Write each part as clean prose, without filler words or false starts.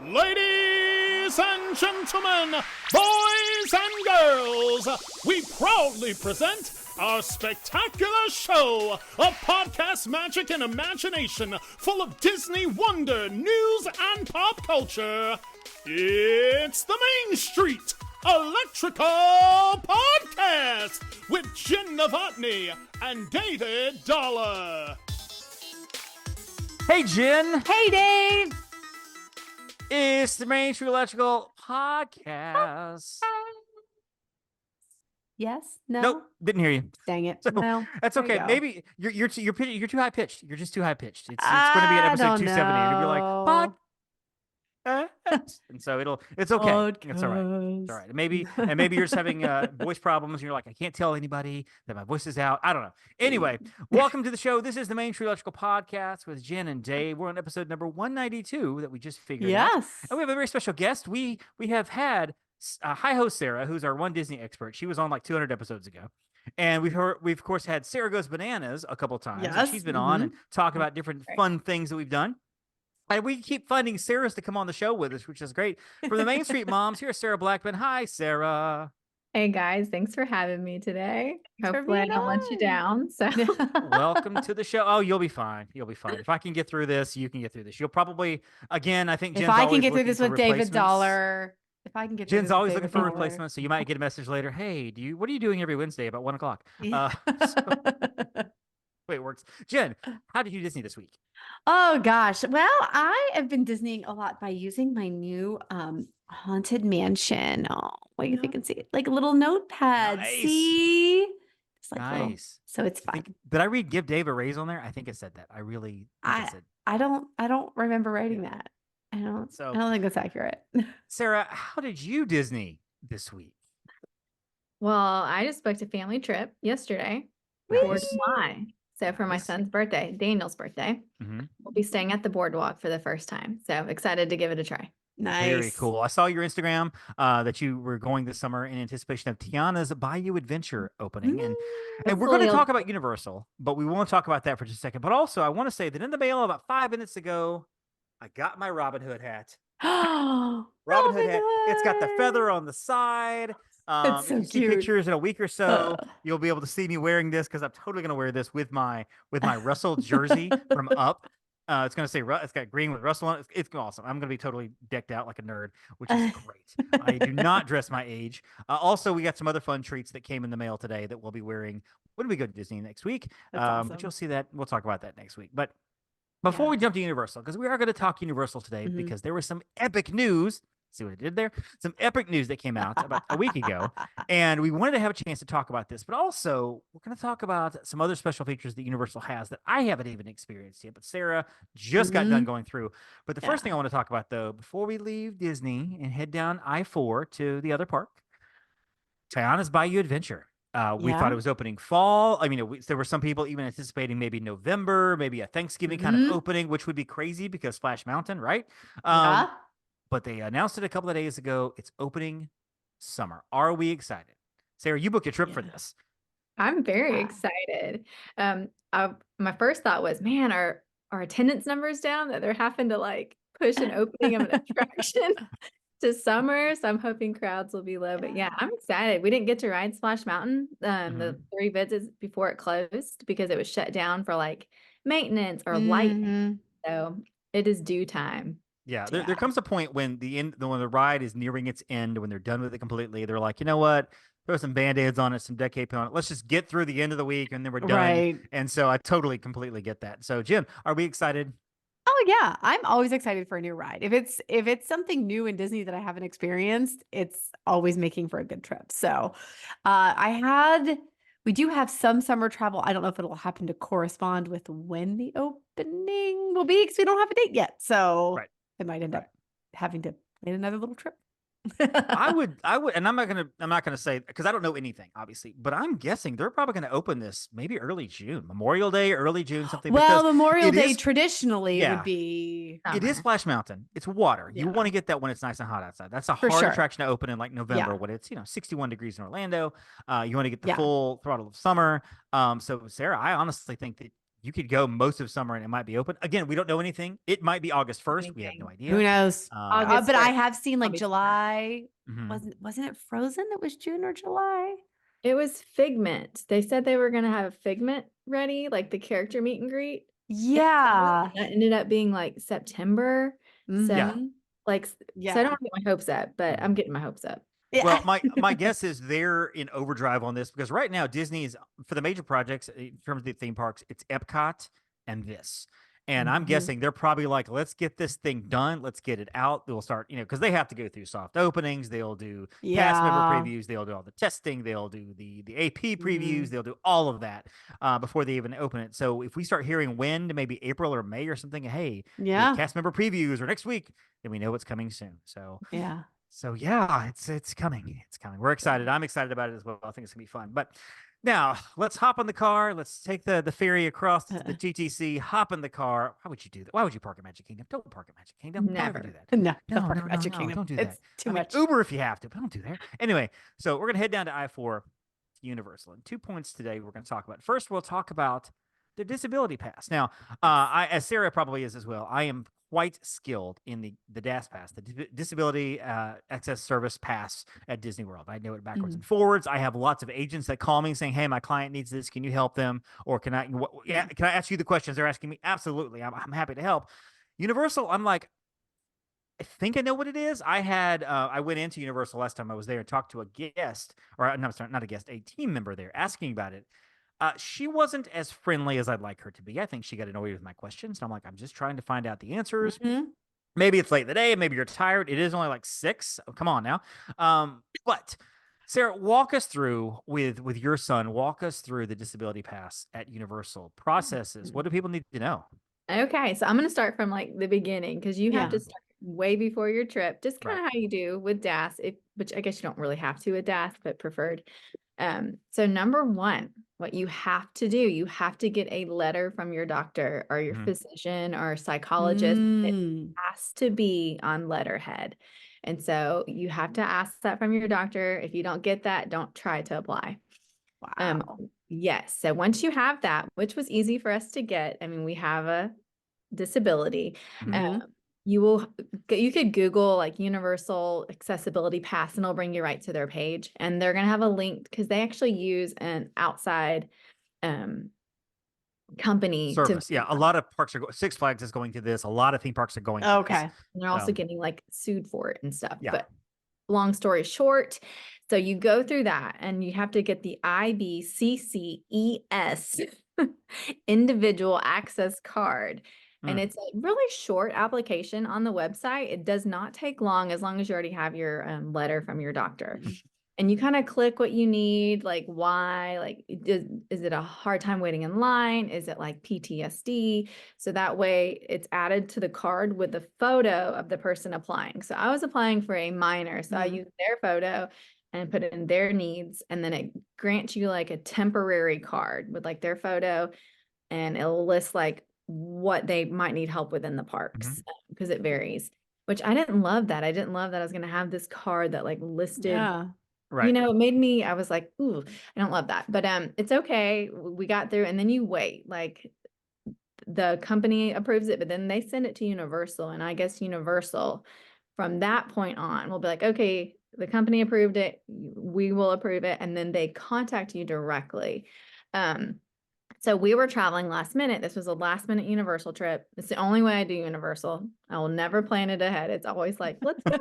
Ladies and gentlemen, boys and girls, we proudly present our spectacular show of podcast magic and imagination full of Disney wonder, news, and pop culture. It's the Main Street Electrical Podcast with Jenn Dave and David Dollar. Hey, Jen. Hey, Dave. It's the Main Street Electrical Podcast. Yes? No? Nope, didn't hear you. Dang it. So, Well, that's there you okay. go. Maybe you're too high pitched. You're just too high pitched. It's going to be at episode 270. It'll be like podcast. And so it's okay. It's all right. It's all right. Maybe you're just having voice problems and you're like, I can't tell anybody that my voice is out. I don't know. Anyway, welcome to the show. This is the Main Street Electrical Podcast with Jen and Dave. We're on episode number 192 that we just figured out. Yes. And we have a very special guest. We have had hi host Sarah, who's our one Disney expert. She was on like 200 episodes ago. And we've of course had Sarah Goes Bananas a couple times. Yes. And she's been on and talk about different fun things that we've done. And we keep finding Sarah's to come on the show with us, which is great. For the Main Street Moms, here's Sarah Blackmon. Hi, Sarah. Hey guys, thanks for having me today. Thanks for Hopefully I being don't let you down. So Welcome to the show. Oh, you'll be fine. You'll be fine. If I can get through this, you can get through this. You'll probably, again, I think Jen's If I can always get through looking this for with David replacements. Dollar. If I can get through Jen's this always with looking David for Dollar. replacements, so you might get a message later. Hey, what are you doing every Wednesday about 1 o'clock? Yeah. Wait, it works. Jen, how did you Disney this week? Oh gosh. Well, I have been Disneying a lot by using my new haunted mansion. Oh, wait, if you can see it. Like a little notepad. Nice. See? It's like little- Nice. so it's fun. Did I read Give Dave a Raise on there? I think it said that. I really think it said. I don't remember writing that. I don't think that's accurate. Sarah, how did you Disney this week? well, I just booked a family trip yesterday for Nice. July. So for my Nice. son's birthday, Daniel's birthday, Mhm. we'll be staying at the boardwalk for the first time. So excited to give it a try. Nice. Very cool. I saw your Instagram that you were going this summer in anticipation of Tiana's Bayou Adventure opening. And we're going to talk about Universal, but we won't talk about that for just a second. But also, I want to say that in the mail about 5 minutes ago, I got my Robin Hood hat. Oh, Robin Hood hat. It's got the feather on the side. It's so if you see cute. pictures in a week or so, you'll be able to see me wearing this because I'm totally going to wear this with my Russell jersey from Up. It's going to say it's got green with Russell on it. It's awesome. I'm going to be totally decked out like a nerd, which is great. I do not dress my age. Also, we got some other fun treats that came in the mail today that we'll be wearing when we go to Disney next week. That's awesome. But you'll see that. We'll talk about that next week. But before we jump to Universal, because we are going to talk Universal today, because there was some epic news. See what I did there? Some epic news that came out about a week ago. And we wanted to have a chance to talk about this, but also we're going to talk about some other special features that Universal has that I haven't even experienced yet, but Sarah just got done going through. But the first thing I want to talk about, though, before we leave Disney and head down I-4 to the other park, Tiana's Bayou Adventure. We thought it was opening fall. I mean, there were some people even anticipating maybe November, maybe a Thanksgiving kind of opening, which would be crazy because Splash Mountain, right? But they announced it a couple of days ago. It's opening summer. Are we excited? Sarah, you booked a trip for this. I'm very excited. My first thought was, man, are attendance numbers down that they're having to like push an opening of an attraction to summer? So I'm hoping crowds will be low. But yeah, I'm excited. We didn't get to ride Splash Mountain the 3 visits before it closed because it was shut down for like maintenance or lighting. So it is due time. Yeah, there comes a point when when the ride is nearing its end, when they're done with it completely, they're like, you know what? Throw some Band-Aids on it, some duct tape on it. Let's just get through the end of the week and then we're done. Right. And so I completely get that. So Jen, are we excited? Oh yeah, I'm always excited for a new ride. If it's something new in Disney that I haven't experienced, it's always making for a good trip. So, we do have some summer travel. I don't know if it'll happen to correspond with when the opening will be because we don't have a date yet. So I might end up having to plan another little trip. I would, and I'm not gonna say because I don't know anything, obviously, but I'm guessing they're probably gonna open this maybe early June, Memorial Day, early June, something. Well, Memorial Day is, traditionally would be. It is Splash Mountain. It's water. You want to get that when it's nice and hot outside. That's a hard attraction to open in like November when it's 61 degrees in Orlando. You want to get the full throttle of summer. So Sarah, I honestly think that you could go most of summer and it might be open. Again, we don't know anything. It might be August 1st. We have no idea. Who knows? August But I 1st, have seen like I'll be July. Mhm. Wasn't it Frozen that was June or July? It was Figment. They said they were going to have a Figment ready, like the character meet and greet. Yeah. That ended up being like September. So Yeah. like, so I don't get my hopes up, but I'm getting my hopes up. Yeah. Well, my guess is they're in overdrive on this because right now Disney's for the major projects in terms of the theme parks, it's Epcot and this. And I'm guessing they're probably like, let's get this thing done. Let's get it out. They'll start, because they have to go through soft openings. They'll do cast member previews. They'll do all the testing. They'll do the AP previews. They'll do all of that before they even open it. So if we start hearing when, maybe April or May or something, hey, we have cast member previews or next week, then we know it's coming soon. So yeah, it's coming. It's coming. We're excited. I'm excited about it as well. I think it's gonna be fun. But now let's hop on the car. Let's take the ferry across to the GTC. Hop in the car. Why would you do that? Why would you park at Magic Kingdom? Don't park at Magic Kingdom. Never. Don't ever do that. No, don't park at Magic Kingdom. Don't do that. It's too much. Uber if you have to, but don't do that. Anyway, so we're gonna head down to I-4 Universal. And 2 points today we're gonna talk about. First, we'll talk about the disability pass. Now, as Sarah probably is as well, I am quite skilled in the DAS pass, the Disability Access Service Pass at Disney World. I know it backwards and forwards. I have lots of agents that call me saying, "Hey, my client needs this. Can you help them? Or can I ask you the questions they're asking me?" Absolutely, I'm happy to help. Universal, I'm like, I think I know what it is. I went into Universal last time I was there and talked to a guest, or no, sorry, not a guest, a team member there asking about it. She wasn't as friendly as I'd like her to be. I think she got annoyed with my questions. And I'm like, I'm just trying to find out the answers. Maybe it's late in the day. Maybe you're tired. It is only like 6. Oh, come on now. But Sarah, walk us through with your son. Walk us through the disability pass at Universal processes. What do people need to know? Okay, so I'm going to start from like the beginning because you have to start way before your trip, just kind of how you do with DAS, which I guess you don't really have to with DAS, but preferred. So number 1, what you have to do, you have to get a letter from your doctor or your physician or psychologist. It has to be on letterhead. And so you have to ask that from your doctor. If you don't get that, don't try to apply. Wow. Yes. So once you have that, which was easy for us to get, I mean, we have a disability. You could Google like Universal Accessibility Pass and it'll bring you right to their page. And they're going to have a link because they actually use an outside company service. A lot of parks Six Flags is going to this. A lot of theme parks are going to this. And they're also getting like sued for it and stuff. Yeah. But long story short, so you go through that and you have to get the IBCCES individual access card. And it's a really short application on the website. It does not take long as you already have your letter from your doctor. And you kind of click what you need, like why, like is it a hard time waiting in line? Is it like PTSD? So that way it's added to the card with the photo of the person applying. So I was applying for a minor, so I used their photo and put in their needs. And then it grants you like a temporary card with like their photo and it'll list like what they might need help with in the parks because it varies, which I didn't love that. I didn't love that I was going to have this card that like listed, it made me, I was like, ooh, I don't love that, but it's okay. We got through and then you wait, like the company approves it, but then they send it to Universal. And I guess Universal from that point on will be like, okay, the company approved it. We will approve it. And then they contact you directly. So we were traveling last minute. This was a last minute Universal trip. It's the only way I do Universal. I will never plan it ahead. It's always like, let's go.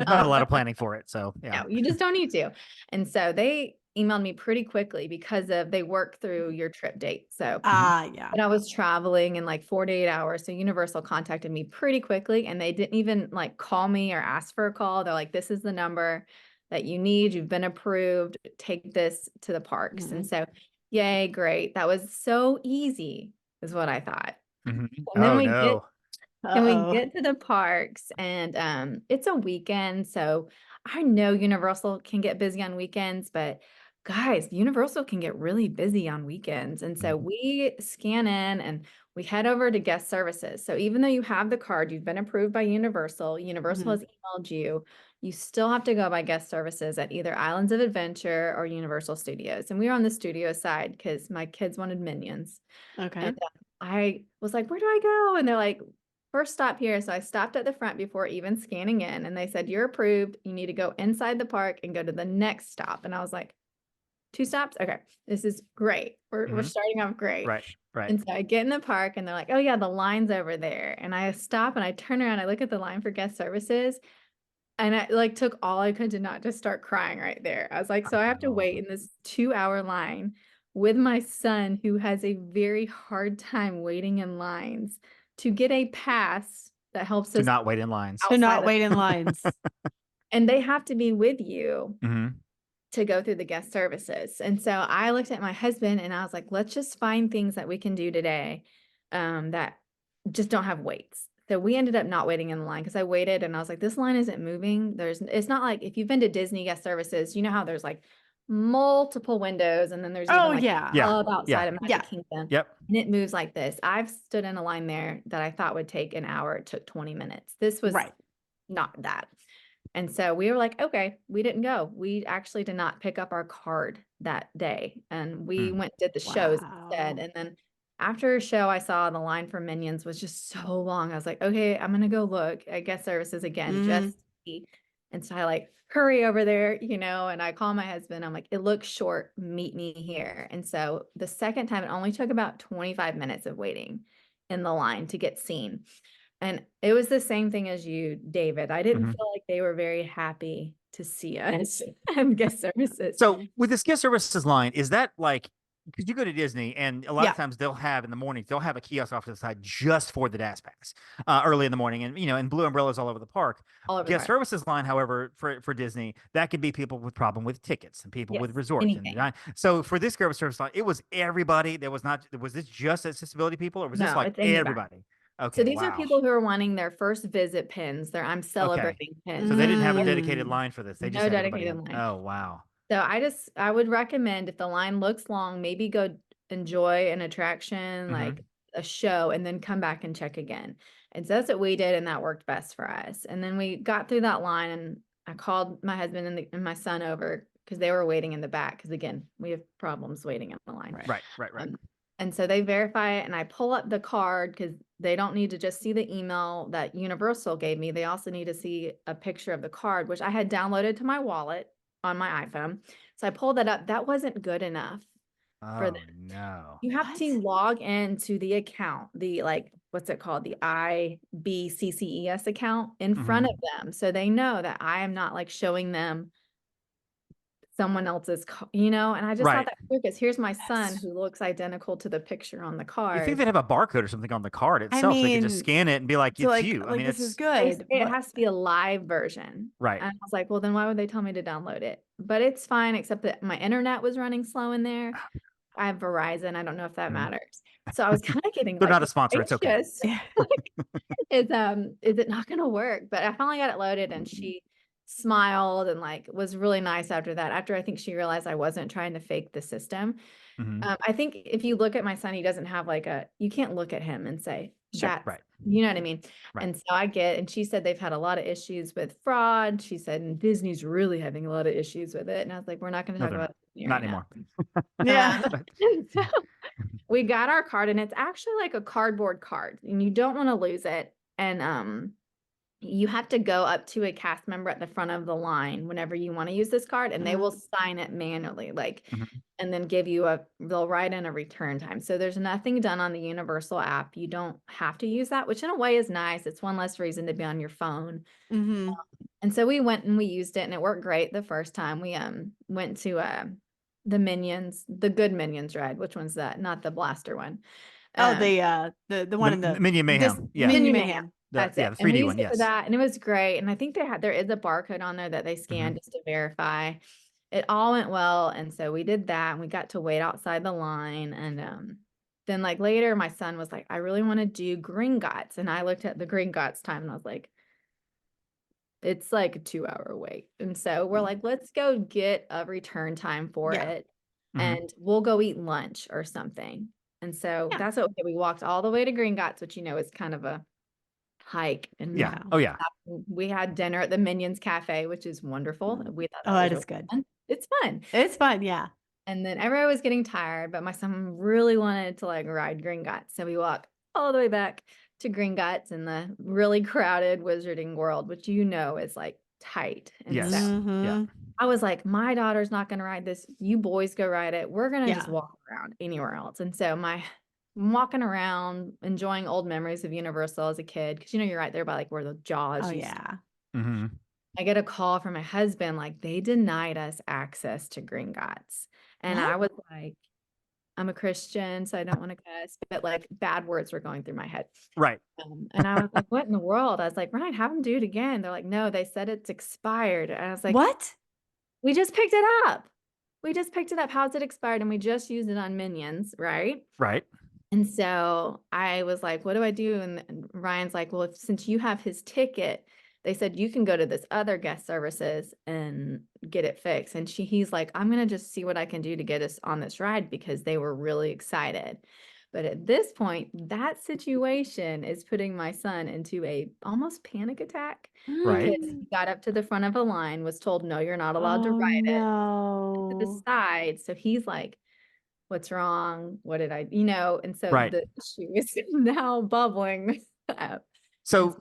Not a lot of planning for it. So no, you just don't need to. And so they emailed me pretty quickly because they work through your trip date. So but I was traveling in like 48 hours. So Universal contacted me pretty quickly and they didn't even like call me or ask for a call. They're like, this is the number that you need. You've been approved. Take this to the parks. And so yay, great. That was so easy, is what I thought. And then we get to the parks and it's a weekend. So I know Universal can get busy on weekends, but guys, Universal can get really busy on weekends. And so we scan in and we head over to guest services. So even though you have the card, you've been approved by Universal, Universal has emailed you, you still have to go by guest services at either Islands of Adventure or Universal Studios. And we were on the studio side because my kids wanted Minions. Okay. And I was like, where do I go? And they're like, first stop here. So I stopped at the front before even scanning in, and they said, you're approved. You need to go inside the park and go to the next stop. And I was like, 2 stops? Okay, this is great. We're starting off great. Right. And so I get in the park and they're like, oh yeah, the line's over there. And I stop and I turn around, I look at the line for guest services. And I like took all I could to not just start crying right there. I was like, so I have to wait in this 2-hour line with my son, who has a very hard time waiting in lines, to get a pass that helps To us not wait in lines. To not outside wait in lines. and they have to be with you hmm to go through the guest services. And so I looked at my husband and I was like, let's just find things that we can do today that just don't have waits. So we ended up not waiting in the line because I waited and I was like, this line isn't moving. It's not like if you've been to Disney guest services, you know how there's like multiple windows and then there's even like yeah. a hub outside of Magic Yeah. Kingdom. Yep. And it moves like this. I've stood in a line there that I thought would take an hour. It took 20 minutes. This was not that. And so we were like, okay, we didn't go. We actually did not pick up our card that day. And we went and did the shows instead. And then after a show, I saw the line for Minions was just so long. I was like, okay, I'm going to go look at guest services again, just to see. And so I like hurry over there, and I call my husband. I'm like, it looks short. Meet me here. And so the second time, it only took about 25 minutes of waiting in the line to get seen. And it was the same thing as you, David. I didn't feel like they were very happy to see us and guest services. So with this guest services line, is that like, because you go to Disney and a lot of times they'll have in the morning, they'll have a kiosk off to the side just for the DAS pass early in the morning. And, and blue umbrellas all over the park. Guest services line, however, for Disney, that could be people with problem with tickets and people with resorts. So for this guest service line, it was everybody. Was this just accessibility people or was this like everybody? Okay, so these are people who are wanting their first visit pins. I'm celebrating pins. So they didn't have a dedicated line for this. They just no had dedicated line. Oh, wow. So I would recommend if the line looks long, maybe go enjoy an attraction, like a show, and then come back and check again. And so that's what we did. And that worked best for us. And then we got through that line and I called my husband and my son over because they were waiting in the back. Because again, we have problems waiting in the line. Right. And so they verify it and I pull up the card because they don't need to just see the email that Universal gave me. They also need to see a picture of the card, which I had downloaded to my wallet on my iPhone. So I pulled that up. That wasn't good enough for them. No. You have to log into the account, what's it called? The IBCCES account in front of them. So they know that I am not like showing them someone else's, and I just thought that because here's my son who looks identical to the picture on the card. You think they'd have a barcode or something on the card itself? They could just scan it and be like, it's you. I mean, this is good. It has to be a live version. Right. And I was like, well, then why would they tell me to download it? But it's fine, except that my internet was running slow in there. I have Verizon. I don't know if that matters. So I was kind of getting They're not a sponsor. It's okay. Is it not going to work? But I finally got it loaded and she smiled and was really nice after that. After I think she realized I wasn't trying to fake the system. I think if you look at my son, he doesn't have you can't look at him and say that, you know what I mean? Right. And so and she said they've had a lot of issues with fraud. She said, and Disney's really having a lot of issues with it. And I was like, we're not going to talk about it. Not anymore. So we got our card and it's actually like a cardboard card and you don't want to lose it. And, you have to go up to a cast member at the front of the line whenever you want to use this card and they will sign it manually, and then they'll write in a return time. So there's nothing done on the Universal app. You don't have to use that, which in a way is nice. It's one less reason to be on your phone. And so we went and we used it and it worked great the first time. We went to the Minions, the good Minions ride. Which one's that? Not the blaster one. The one in the Minion Mayhem. Minion Mayhem. That's it. The 3D one, yes. For that, and it was great. And I think there is a barcode on there that they scan just to verify. It all went well, and so we did that, and we got to wait outside the line. And then later, my son was like, "I really want to do Gringotts," and I looked at the Gringotts time, and I was like, "It's like a 2-hour wait." And so we're like, "Let's go get a return time for it, and we'll go eat lunch or something." And so that's what we walked all the way to Gringotts, which is kind of a hike. And we had dinner at the Minions Cafe, which is wonderful. We thought that is good. Fun. It's fun. It's fun. Yeah. And then everybody was getting tired, but my son really wanted to like ride Gringott. So we walked all the way back to Gringott's in the really crowded wizarding world, which is like tight. And Yes. so Yeah. I was like, my daughter's not going to ride this. You boys go ride it. We're going to just Yeah. walk around anywhere else. And so I'm walking around, enjoying old memories of Universal as a kid. Cause you're right there by like where the Jaws Oh used to. yeah. Mm-hmm. I get a call from my husband, like they denied us access to Gringotts. And What? I was like, I'm a Christian, so I don't want to cuss, but like bad words were going through my head. Right. And I was like, what in the world? I was like, Ryan, have them do it again. They're like, no, they said it's expired. And I was like, What? we just picked it up. We just picked it up. How's it expired? And we just used it on Minions, right? Right. And so I was like, what do I do? And Ryan's like, well, since you have his ticket, they said you can go to this other guest services and get it fixed. And he's like, I'm going to just see what I can do to get us on this ride because they were really excited. But at this point, that situation is putting my son into a almost panic attack Right. because he got up to the front of a line, was told, no, you're not allowed to ride it to the No. side. So he's like, what's wrong? What did I, and so Right. the issue is now bubbling up. So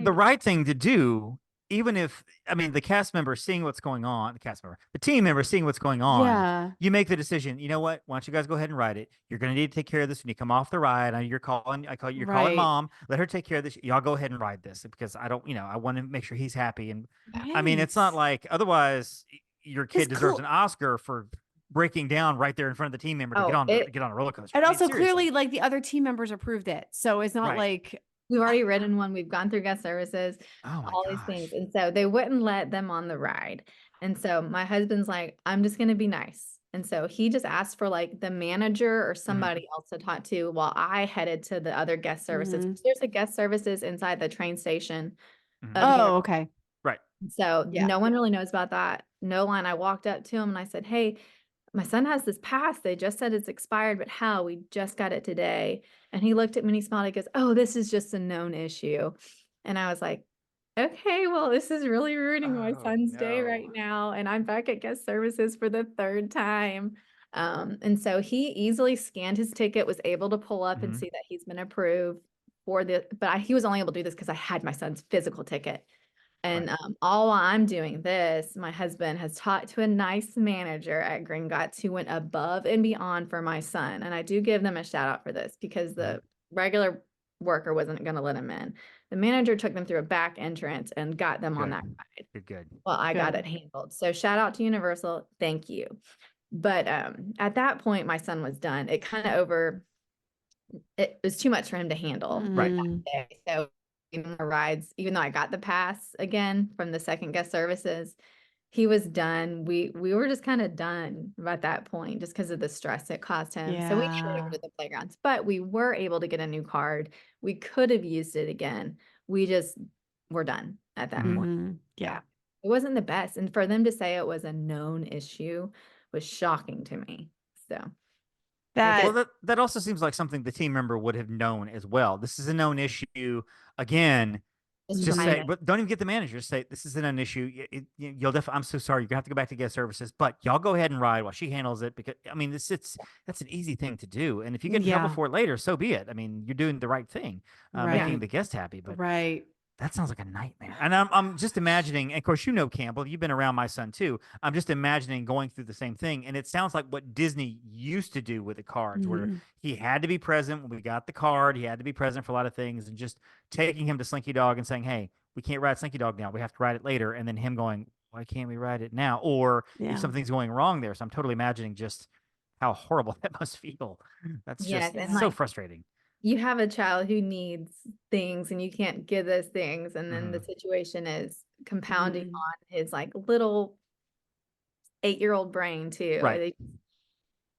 the right thing to do, even if, I mean, the team member seeing what's going on, Yeah. you make the decision, you know what, why don't you guys go ahead and ride it? You're going to need to take care of this when you come off the ride. You're calling Right. mom, let her take care of this. Y'all go ahead and ride this because I don't, I want to make sure he's happy. And I mean, it's not like, otherwise your kid deserves an Oscar for breaking down right there in front of the team member to get on a roller coaster. And I mean, also seriously. clearly like the other team members approved it. So it's not like we've already ridden one. We've gone through guest services, all these things. And so they wouldn't let them on the ride. And so my husband's like, I'm just going to be nice. And so he just asked for like the manager or somebody else to talk to while I headed to the other guest services. There's a guest services inside the train station. Oh, okay. Right. So no one really knows about that. No line. I walked up to him and I said, hey, my son has this pass. They just said it's expired, but how? We just got it today. And he looked at me and he smiled. He goes, oh, this is just a known issue. And I was like, okay, well, this is really ruining my son's day right now. And I'm back at guest services for the third time. And so he easily scanned his ticket, was able to pull up and see that he's been approved but he was only able to do this because I had my son's physical ticket. And all while I'm doing this, my husband has talked to a nice manager at Gringott who went above and beyond for my son. And I do give them a shout out for this because the regular worker wasn't going to let him in. The manager took them through a back entrance and got them on that ride. Good. Well, I got it handled. So shout out to Universal. Thank you. But at that point, my son was done. It was too much for him to handle that day. So more rides, even though I got the pass again from the second guest services, he was done. We were just kind of done at that point just because of the stress it caused him. So we didn't go to the playgrounds, but we were able to get a new card. We could have used it again. We just were done at that point. Yeah. It wasn't the best. And for them to say it was a known issue was shocking to me. So that also seems like something the team member would have known as well. This is a known issue. Again, just say, but don't even get the manager. Just say, this is a known issue. You'll definitely, I'm so sorry. You're gonna have to go back to guest services, but y'all go ahead and ride while she handles it. Because I mean, that's an easy thing to do. And if you get in trouble for it later, so be it. I mean, you're doing the right thing, making the guest happy. But that sounds like a nightmare. And I'm just imagining, and of course, Campbell, you've been around my son too. I'm just imagining going through the same thing. And it sounds like what Disney used to do with the cards, where he had to be present when we got the card. He had to be present for a lot of things, and just taking him to Slinky Dog and saying, hey, we can't ride Slinky Dog now. We have to ride it later. And then him going, why can't we ride it now? Or if something's going wrong there. So I'm totally imagining just how horrible that must feel. That's just so frustrating. You have a child who needs things and you can't give those things. And then the situation is compounding on his like little 8-year-old brain too. Right.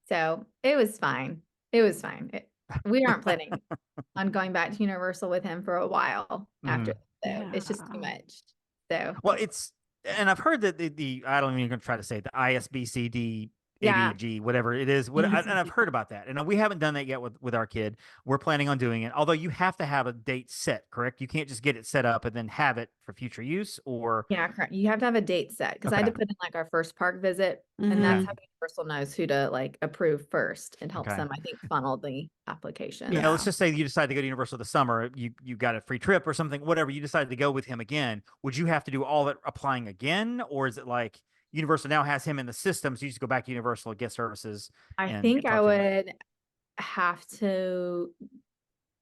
So it was fine. We aren't planning on going back to Universal with him for a while after. So it's just too much. So well, and I've heard that the I don't even going to try to say it, the ISBCD Yeah. ADG, whatever it is. And I've heard about that. And we haven't done that yet with our kid. We're planning on doing it. Although you have to have a date set, correct? You can't just get it set up and then have it for future use, or Yeah, correct. You have to have a date set because I had to put in like our first park visit, and that's how Universal knows who to like approve first. It helps them, I think, funnel the application. Yeah, let's just say you decide to go to Universal this summer. You got a free trip or something, whatever. You decided to go with him again. Would you have to do all that applying again, or is it like Universal now has him in the system, so you just go back to Universal, get services? I think I would have to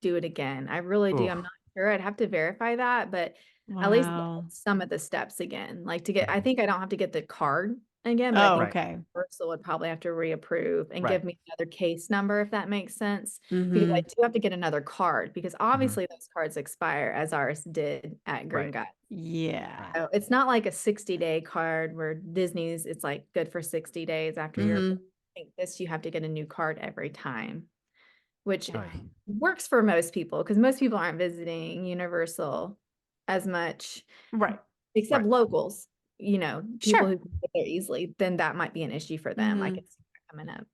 do it again. I really do. I'm not sure. I'd have to verify that, but at least some of the steps again. Like to get, I think I don't have to get the card again, but I think Universal would probably have to reapprove and give me another case number, if that makes sense. Because I do have to get another card because obviously those cards expire as ours did at Gringott. Yeah. So it's not like a 60-day card where Disney's, it's like good for 60 days after your, I think this, you have to get a new card every time, which works for most people because most people aren't visiting Universal as much. Right. Except locals, you know, people who can get there easily, then that might be an issue for them. I can see that coming up.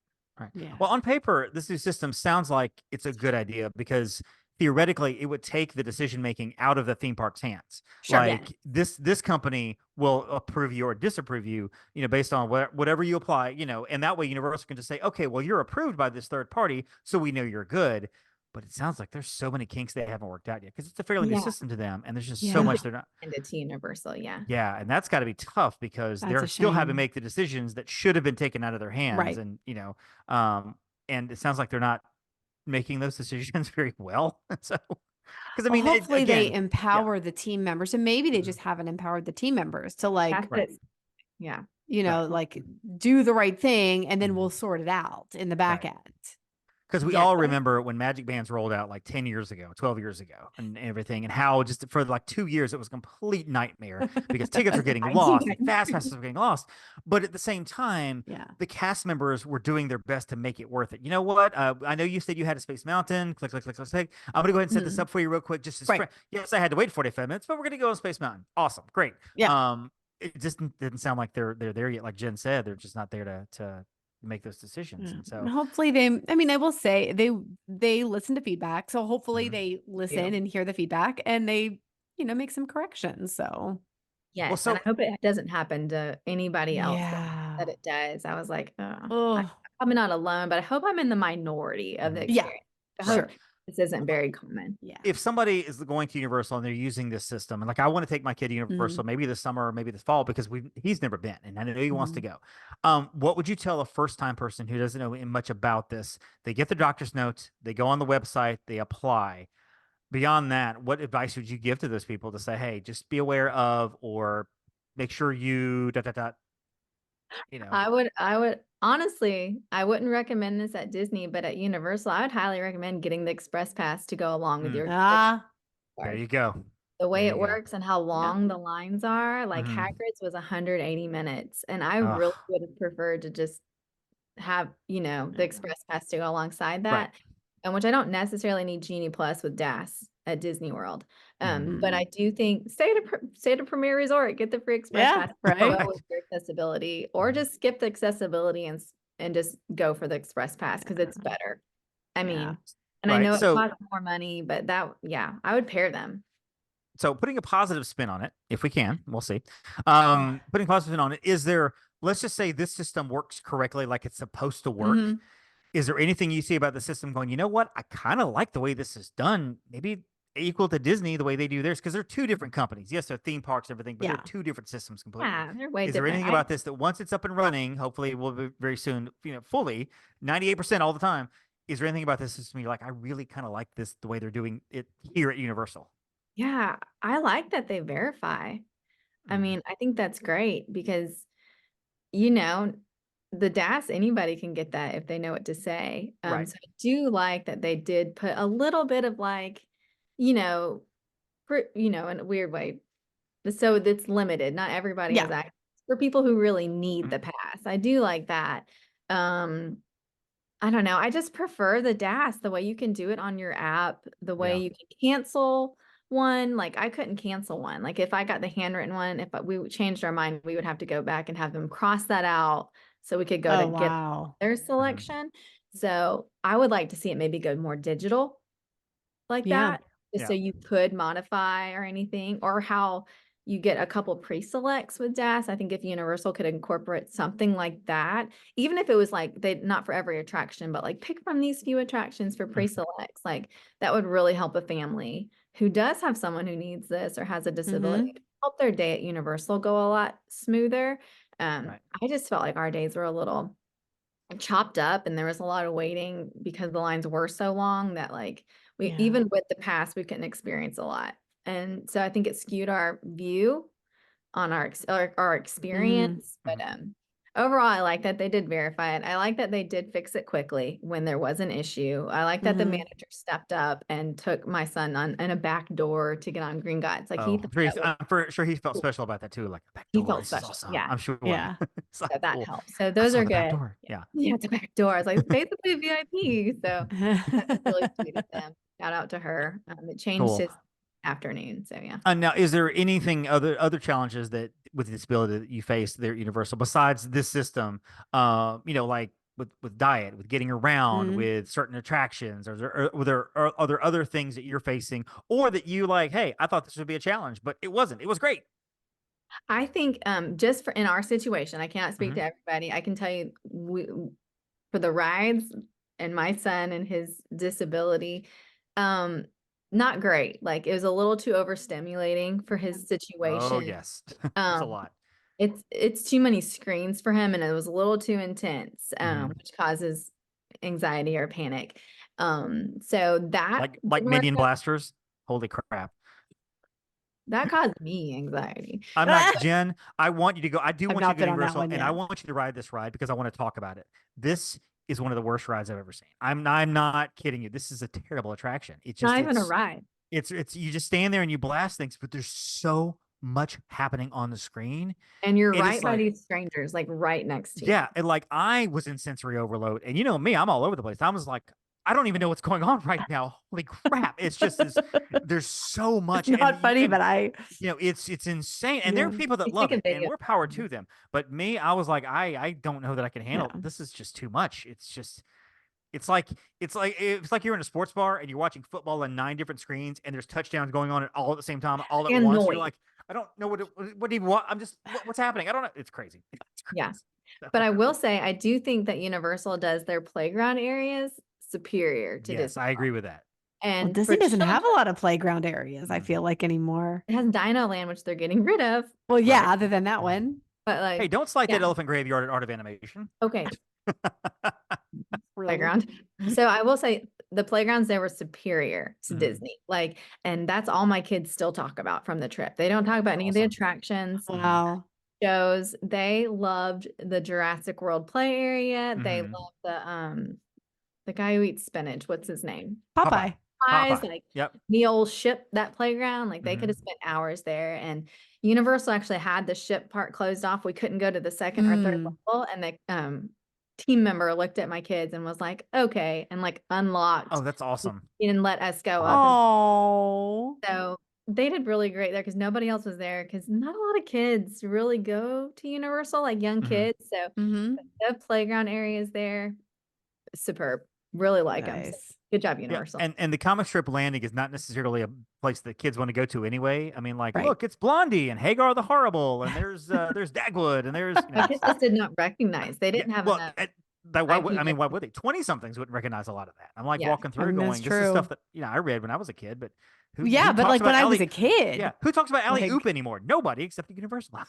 Right. Yeah. Well, on paper, this new system sounds like it's a good idea because theoretically it would take the decision making out of the theme park's hands. Like this company will approve you or disapprove you, you know, based on whatever you apply, you know, and that way Universal can just say, okay, well, you're approved by this third party, so we know you're good. But it sounds like there's so many kinks they haven't worked out yet because it's a fairly new system to them, and there's just so much they're not. And to Universal, yeah, and that's got to be tough because they're still having to make the decisions that should have been taken out of their hands, and you know, and it sounds like they're not making those decisions very well. So, because I mean, hopefully they empower the team members, and maybe they just haven't empowered the team members to like, you know, like do the right thing, and then we'll sort it out in the back end. Because we all remember when Magic Bands rolled out like 10 years ago, 12 years ago, and everything, and how just for like 2 years it was a complete nightmare because tickets were getting lost, and fast passes were getting lost. But at the same time, the cast members were doing their best to make it worth it. You know what? I know you said you had a Space Mountain. Click. I'm going to go ahead and set this up for you real quick. Just yes, I had to wait 45 minutes, but we're going to go on Space Mountain. Awesome, great. It just didn't sound like they're there yet. Like Jen said, they're just not there to make those decisions. And so hopefully I will say they listen to feedback. So hopefully they listen and hear the feedback and they, you know, make some corrections. So yes, and I hope it doesn't happen to anybody else that it does. I was like, I'm probably not alone, but I hope I'm in the minority of the experience. I hope this isn't very common. If somebody is going to Universal and they're using this system, and like I want to take my kid to Universal maybe this summer or maybe this fall because he's never been and I know he wants to go. What would you tell a first-time person who doesn't know much about this? They get the doctor's note, they go on the website, they apply. Beyond that, what advice would you give to those people to say, hey, just be aware of or make sure you ... You know, I would honestly, I wouldn't recommend this at Disney, but at Universal, I would highly recommend getting the Express Pass to go along with your. There you go. The way it works and how long the lines are, like Hagrid's was 180 minutes, and I really would have preferred to just have, you know, the Express Pass to go alongside that, and which I don't necessarily need Genie Plus with DAS at Disney World. But I do think stay at a Premier Resort, get the free Express Pass with your accessibility, or just skip the accessibility and just go for the Express Pass because it's better. I mean, and I know it costs more money, but I would pair them. So putting a positive spin on it, if we can, we'll see. Putting a positive spin on it, is there, let's just say this system works correctly like it's supposed to work. Is there anything you see about the system going, you know what, I kind of like the way this is done, maybe equal to Disney, the way they do theirs? Because they're two different companies. Yes, they're theme parks and everything, but they're two different systems completely. Yeah, they're way Is different. there anything about this that once it's up and running, hopefully it will be very soon, you know, fully, 98% all the time, is there anything about this system you're like, I really kind of like this, the way they're doing it here at Universal? Yeah, I like that they verify. I mean, I think that's great because, you know, the DAS, anybody can get that if they know what to say. So I do like that they did put a little bit of like, you know, in a weird way. So it's limited. Not everybody has access for people who really need the pass. I do like that. I don't know. I just prefer the DAS, the way you can do it on your app, the way you can cancel one. Like I couldn't cancel one. Like if I got the handwritten one, if we changed our mind, we would have to go back and have them cross that out, so we could go Oh, to get wow. their selection. So I would like to see it maybe go more digital like Yeah. that, just Yeah. so you could modify or anything, or how you get a couple pre-selects with DAS. I think if Universal could incorporate something like that, even if it was like they not for every attraction, but like pick from these few attractions for pre-selects, like that would really help a family who does have someone who needs this or has a disability, help their day at Universal go a lot smoother. Right. I just felt like our days were a little chopped up and there was a lot of waiting because the lines were so long that like we Yeah. even with the pass we couldn't experience a lot. And so I think it skewed our view on our experience. But overall, I like that they did verify it. I like that they did fix it quickly when there was an issue. I like that the manager stepped up and took my son on in a back door to get on Gringott. It's like I'm for sure he felt special about that too. Like a back he door, felt this is special. awesome. Yeah. I'm sure. Yeah. It's like, So that cool. helps. So I those saw are the back good. door. Yeah. Yeah, it's a back door. I was like, it's basically a VIP. So that's really sweet of them. Shout out to her. It changed Cool. his afternoon. So yeah. And now, is there anything other challenges that with disability that you face there at Universal besides this system? Like with diet, with getting around, with certain attractions, or are there other things that you're facing, or that you like? Hey, I thought this would be a challenge, but it wasn't. It was great. I think just for in our situation, I cannot speak to everybody. I can tell you for the rides and my son and his disability, not great. Like it was a little too overstimulating for his situation. Oh yes, it's a lot. It's too many screens for him and it was a little too intense, which causes anxiety or panic. So that like minion blasters. Holy crap. That caused me anxiety. I'm not Jen. I want you to go. I do want you to go to Universal, and I want you to ride this ride because I want to talk about it. This is one of the worst rides I've ever seen. I'm not kidding you. This is a terrible attraction. It's just not even a ride. It's you just stand there and you blast things, but there's so much happening on the screen, and you're right by these strangers, like right next to you. Yeah, and like I was in sensory overload, and you know me, I'm all over the place. I was like, I don't even know what's going on right now. Holy crap! It's just there's so much. It's not funny, but it's insane. And there are people that love it, and we're power to them. But me, I was like, I don't know that I can handle it. This is just too much. It's like you're in a sports bar and you're watching football on 9 different screens, and there's touchdowns going on all at the same time, all at once. You're like, I don't know what do you want. I'm just what's happening. I don't know. It's crazy. Yeah. But I will say, I do think that Universal does their playground areas superior to Disney. Yes, I agree with that. And Disney doesn't have a lot of playground areas, I feel like, anymore. It has Dino Land, which they're getting rid of. Well, yeah, other than that one. But like, hey, don't slight that elephant graveyard at Art of Animation. Okay. Playground. So I will say the playgrounds there were superior to Disney. Like, and that's all my kids still talk about from the trip. They don't talk about any of the attractions. Wow. Shows. They loved the Jurassic World play area. They loved the guy who eats spinach. What's his name? Popeye. Like the old ship, that playground. Like they could have spent hours there. And Universal actually had the ship part closed off. We couldn't go to the second or third level. And the team member looked at my kids and was like, okay, and like unlocked. Oh, that's awesome. And let us go up. Oh. So they did really great there because nobody else was there, because not a lot of kids really go to Universal, like young kids. So the playground areas there, superb. Really like them. So good job, Universal. Yeah. And the comic strip landing is not necessarily a place that kids want to go to anyway. I mean, like, look, it's Blondie and Hagar the Horrible, and there's Dagwood, and there's my kids just did not recognize. They didn't have enough. Why would they? 20-somethings wouldn't recognize a lot of that. I'm like walking through going, this is stuff that I read when I was a kid, but who but like when I was a kid. Yeah. Who talks about Alley Oop anymore? Nobody except the Universal.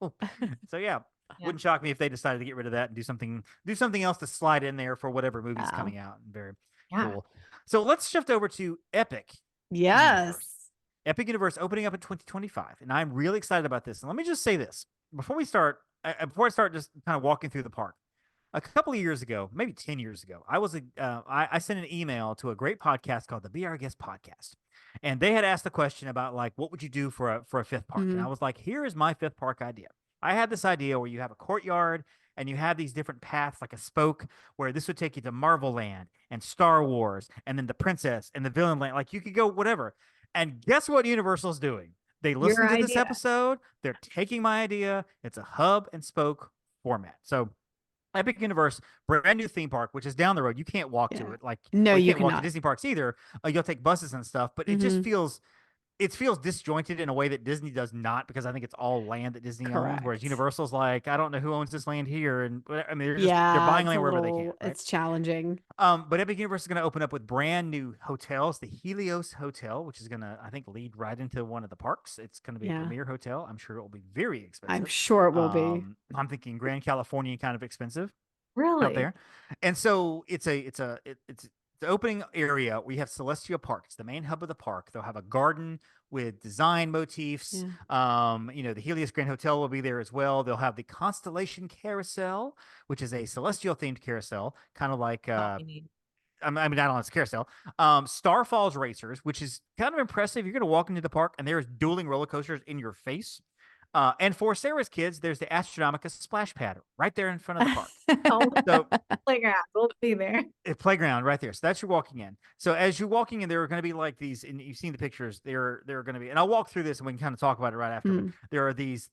So yeah. Wouldn't shock me if they decided to get rid of that and do something else to slide in there for whatever movie's coming out. Very cool. So let's shift over to Epic. Yes. Universe. Epic Universe opening up in 2025. And I'm really excited about this. And let me just say this before I start just kind of walking through the park. A couple of years ago, maybe 10 years ago, I sent an email to a great podcast called the Be Our Guest podcast. And they had asked the question about like, what would you do for a fifth park? And I was like, here is my fifth park idea. I had this idea where you have a courtyard and you have these different paths, like a spoke, where this would take you to Marvel Land and Star Wars and then the Princess and the Villain Land. Like you could go whatever. And guess what Universal's doing? They listened to this episode. They're taking my idea. It's a hub and spoke format. So Epic Universe, brand new theme park, which is down the road. You can't walk to it. Like, no, you you can't walk to cannot. Disney parks either. You'll take buses and stuff, but it just feels disjointed in a way that Disney does not, because I think it's all land that Disney owns, whereas Correct. Universal's like, I don't know who owns this land here, and I mean, they're buying it's land a wherever they little, can. Right? it's challenging. But Epic Universe is going to open up with brand new hotels. The Helios Hotel, which is going to, I think, lead right into one of the parks. It's going to be a premier hotel. I'm sure it will be very expensive. I'm sure it will be. I'm thinking Grand California kind of expensive. Really? Out there. And so it's the opening area. We have Celestial Park. It's the main hub of the park. They'll have a garden with design motifs. The Helios Grand Hotel will be there as well. They'll have the Constellation Carousel, which is a celestial themed carousel, kind of like I mean, not on this carousel. Star Falls Racers, which is kind of impressive. You're going to walk into the park and there's dueling roller coasters in your face. And for Sarah's kids, there's the Astronomica splash pad right there in front of the park. So playground, we'll be there. A playground right there. So that's you're walking in. So as you're walking in, there are going to be like these, and you've seen the pictures. There are going to be, and I'll walk through this and we can kind of talk about it right after. There are these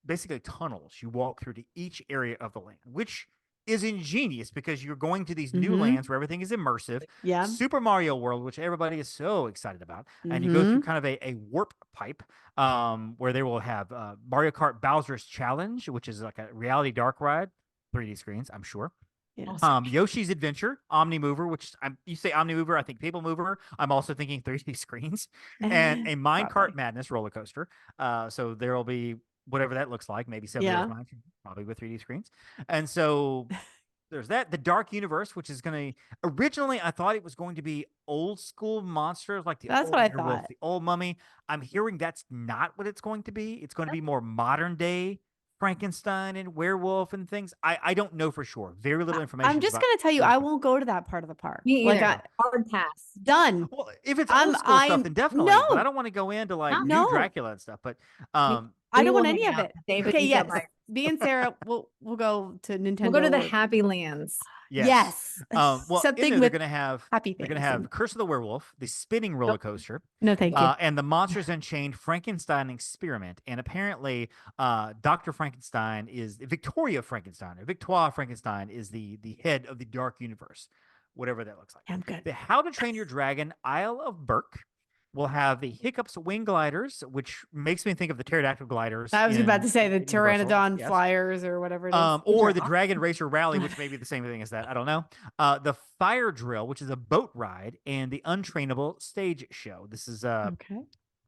basically tunnels you walk through to each area of the land, which is ingenious because you're going to these new lands where everything is immersive. Yeah. Super Mario World, which everybody is so excited about. And you go through kind of a warp pipe where they will have Mario Kart Bowser's Challenge, which is like a reality dark ride, 3D screens, I'm sure. Yeah. Yoshi's Adventure, Omni Mover, which you say Omni Mover, I think People Mover. I'm also thinking 3D screens, and a Minecart Madness roller coaster. So there will be whatever that looks like, maybe 7 years mine, probably with 3D screens. And so there's that. The Dark Universe, which is going to, originally I thought it was going to be old school monsters, like That's what I thought. The old mummy. I'm hearing that's not what it's going to be. It's going to be more modern day Frankenstein and werewolf and things. I don't know for sure. Very little information. I'm just going to tell you, I won't go to that part of the park. Me either. Hard pass. Done. Well, if it's old school stuff, then definitely. No. But I don't want to go into like new Dracula and stuff. But I don't want any of it. David, okay, yes. Me and Sarah, we'll go to Nintendo. We'll go to the Happy Lands. Yes. Well, something they're going to have happy. They're going to have Curse of the Werewolf, the spinning roller coaster. No, thank you. And the Monsters Unchained Frankenstein Experiment. And apparently, Dr. Frankenstein is Victoria Frankenstein, or Victoire Frankenstein is the head of the Dark Universe, whatever that looks like. I'm good. The How to Train Your Dragon Isle of Berk. We'll have the Hiccups wing gliders, which makes me think of the pterodactyl gliders. I was about to say the Pteranodon flyers or whatever it is. Or the Dragon Racer Rally, which may be the same thing as that. I don't know. The Fire Drill, which is a boat ride, and the Untrainable stage show. This is okay.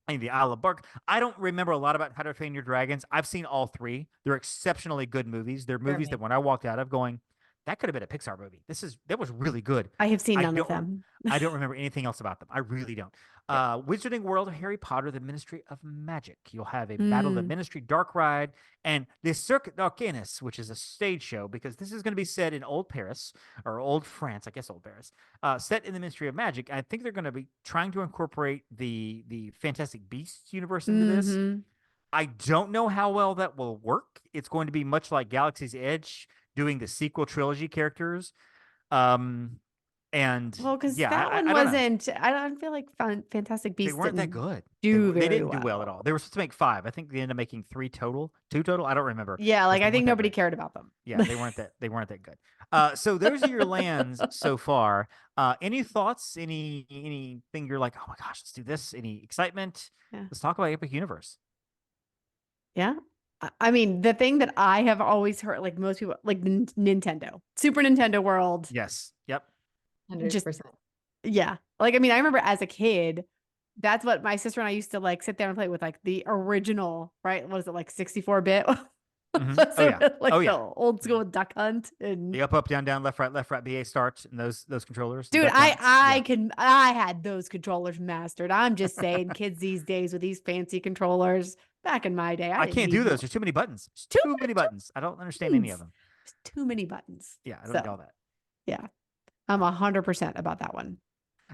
The Isle of Berk. I don't remember a lot about How to Train Your Dragons. I've seen all three. They're exceptionally good movies. They're movies that when I walked out of going, that could have been a Pixar movie. That was really good. I have seen none of them. I don't remember anything else about them. I really don't. Wizarding World of Harry Potter, The Ministry of Magic. You'll have a Battle of the Ministry dark ride, and the Cirque d'Arcanus, which is a stage show, because this is going to be set in Old Paris, or Old France, I guess Old Paris, set in the Ministry of Magic. I think they're going to be trying to incorporate the Fantastic Beasts universe into this. I don't know how well that will work. It's going to be much like Galaxy's Edge, doing the sequel trilogy characters. Because that one wasn't. I don't feel like Fantastic Beasts. They weren't that good. They didn't do well at all. They were supposed to make 5. I think they ended up making 3 total. 2 total. I don't remember. Yeah, like I think nobody cared about them. Yeah, they weren't that good. So those are your lands so far. Any thoughts? Anything you're like, oh my gosh, let's do this? Any excitement? Yeah. Let's talk about Epic Universe. Yeah. I mean, the thing that I have always heard, like most people, like Nintendo, Super Nintendo World. Yes. Yep. 100%. Yeah. Like, I mean, I remember as a kid, that's what my sister and I used to like sit there and play with, like the original, right? What is it, like 64-bit? The old school Duck Hunt and the up, down, down, left, right, BA start, and those controllers. Dude, I had those controllers mastered. I'm just saying, kids these days with these fancy controllers. Back in my day, I can't do those. There's too many buttons. Too many buttons. I don't understand any of them. There's too many buttons. Yeah, I don't get all that. Yeah, I'm 100% about that one.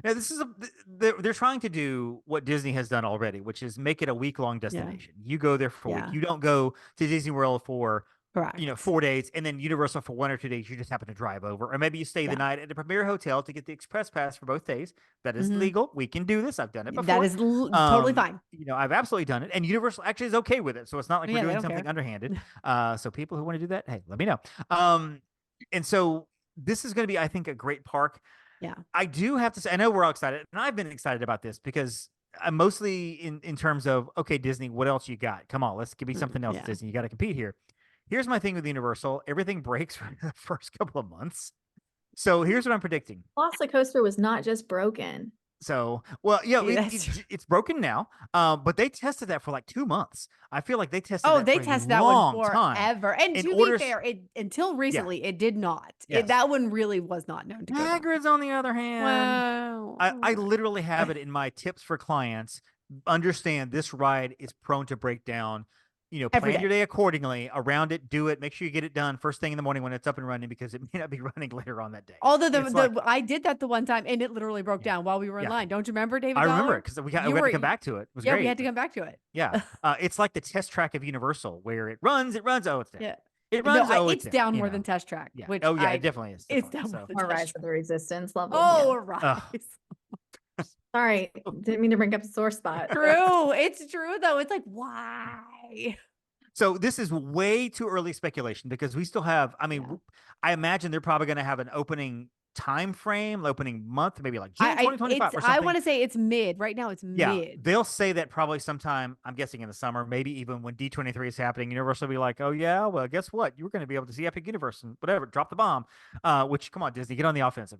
Now, this is they're trying to do what Disney has done already, which is make it a week-long destination. You go there for a week. You don't go to Disney World for 4 days, and then Universal for 1 or 2 days. You just happen to drive over, or maybe you stay the night at the premier hotel to get the express pass for both days. That is legal. We can do this. I've done it before. That is totally fine. I've absolutely done it, and Universal actually is okay with it. So it's not like we're doing something underhanded. So people who want to do that, hey, let me know. And so this is going to be, I think, a great park. Yeah. I do have to say, I know we're all excited, and I've been excited about this because I'm mostly in terms of, okay, Disney, what else you got? Come on, let's give me something else, Yeah. Disney. You got to compete here. Here's my thing with Universal. Everything breaks for the first couple of months. So here's what I'm predicting. Velocicoaster was not just broken. So, well, yeah, Yeah, it's broken now. But they tested that for like 2 months. I feel like they tested. they tested that one time. forever. And to be fair, until recently, it did not. Yes. That one really was not known to go down. Hagrid's, on the other hand, wow. I literally have it in my tips for clients. Understand this ride is prone to break down. Plan your day accordingly around it. Do it. Make sure you get it done first thing in the morning when it's up and running, because it may not be running later on that day. Although I did that the one time and it literally broke down while we were in line. Don't you remember, David? I remember it because we had to come back to it. It was great. We had to come back to it. Yeah. It's like the test track of Universal where it runs. Oh, it's down. Yeah. It runs. It's down more than test track. Yeah. Which it definitely is. It's down more than Or Rise of the Resistance level. Oh, Rise. Sorry, didn't mean to bring up a sore spot. True. It's true though. It's like, why? So this is way too early speculation because we still have, I imagine they're probably going to have an opening time frame, opening month, maybe like June 2025 or something. I want to say it's mid. Right now it's mid. They'll say that probably sometime, I'm guessing in the summer, maybe even when D23 is happening, Universal will be like, oh yeah, well, guess what? You're going to be able to see Epic Universe and whatever, drop the bomb, which, come on, Disney, get on the offensive.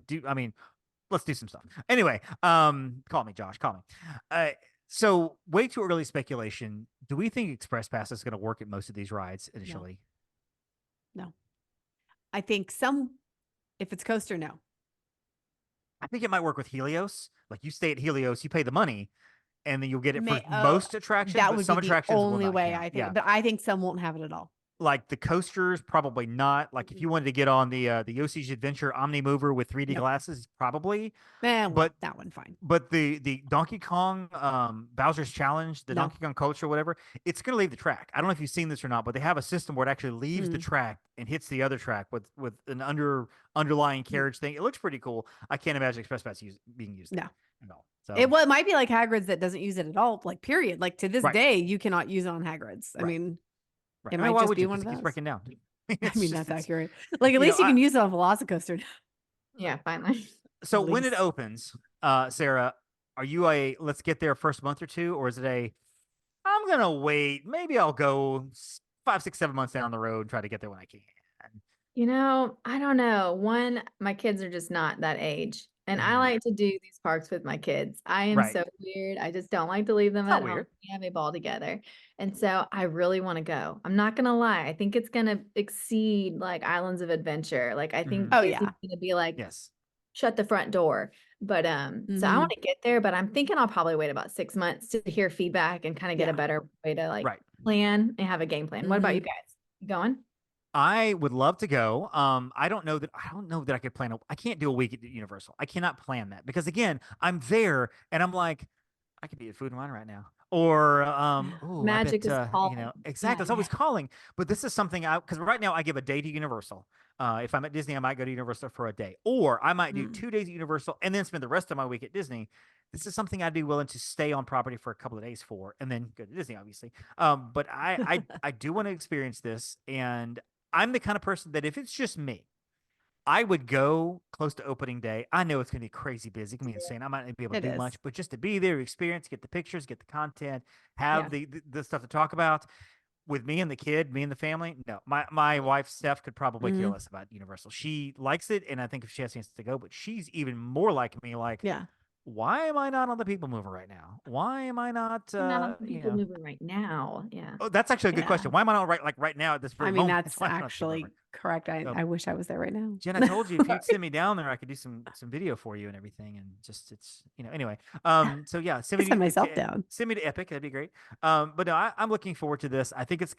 Let's do some stuff. Anyway, call me, Josh, call me. So way too early speculation. Do we think Express Pass is going to work at most of these rides initially? No. I think if it's coaster, no. I think it might work with Helios. Like you stay at Helios, you pay the money, and then you'll get it for most attractions. That would some be attractions the only way, count. I think. But I think some won't have it at all. Like the coasters, probably not. Like if you wanted to get on the Yoshi's Adventure Omni Mover with 3D glasses, probably. But that one fine. But the Donkey Kong Bowser's Challenge, the Donkey Kong Coaster, whatever, it's going to leave the track. I don't know if you've seen this or not, but they have a system where it actually leaves the track and hits the other track with an underlying carriage thing. It looks pretty cool. I can't imagine Express Pass being used. No. At all. So it might be like Hagrid's that doesn't use it at all. Like period. Like to this day, you cannot use it on Hagrid's. I mean. Right. It might just be one of those. It keeps breaking down. That's accurate. Like at least you can use it on Velocicoaster. Yeah, finally. So when it opens, Sarah, are you let's get there first month or two, or is it I'm gonna wait? Maybe I'll go 5, 6, 7 months down the road and try to get there when I can. I don't know. One, my kids are just not that age. And I like to do these parks with my kids. I am so weird. I just don't like to leave them at home. We have a ball together. And so I really want to go. I'm not going to lie. I think it's going to exceed like Islands of Adventure. Like I think it's going to be like, shut the front door. But so I want to get there, but I'm thinking I'll probably wait about 6 months to hear feedback and kind of get a better way to like plan and have a game plan. What about you guys? You going? I would love to go. I don't know that I could plan. I can't do a week at Universal. I cannot plan that because again, I'm there and I'm like, I could be at Food and Wine right now. Or magic is calling. Exactly. It's always calling. But this is something because right now I give a day to Universal. If I'm at Disney, I might go to Universal for a day, or I might do 2 days at Universal and then spend the rest of my week at Disney. This is something I'd be willing to stay on property for a couple of days for, and then go to Disney, obviously. But I do want to experience this, and I'm the kind of person that if it's just me, I would go close to opening day. I know it's going to be crazy busy. It's going to be insane. I might not be able to do much, but just to be there, experience, get the pictures, get the content, have the stuff to talk about with me and the kid, me and the family. No, my wife, Steph, could probably kill us about Universal. She likes it, and I think if she has a chance to go, but she's even more like me, like, why am I not on the People Mover right now? Why am I not on the People Mover right now? Yeah. Oh, that's actually a good question. Why am I not right now at this very moment? That's actually correct. I wish I was there right now. Jen, I told you if you'd send me down there, I could do some video for you and everything, and just it's anyway. So yeah, send myself down. Send me to Epic. That'd be great. But no, I'm looking forward to this. I think it's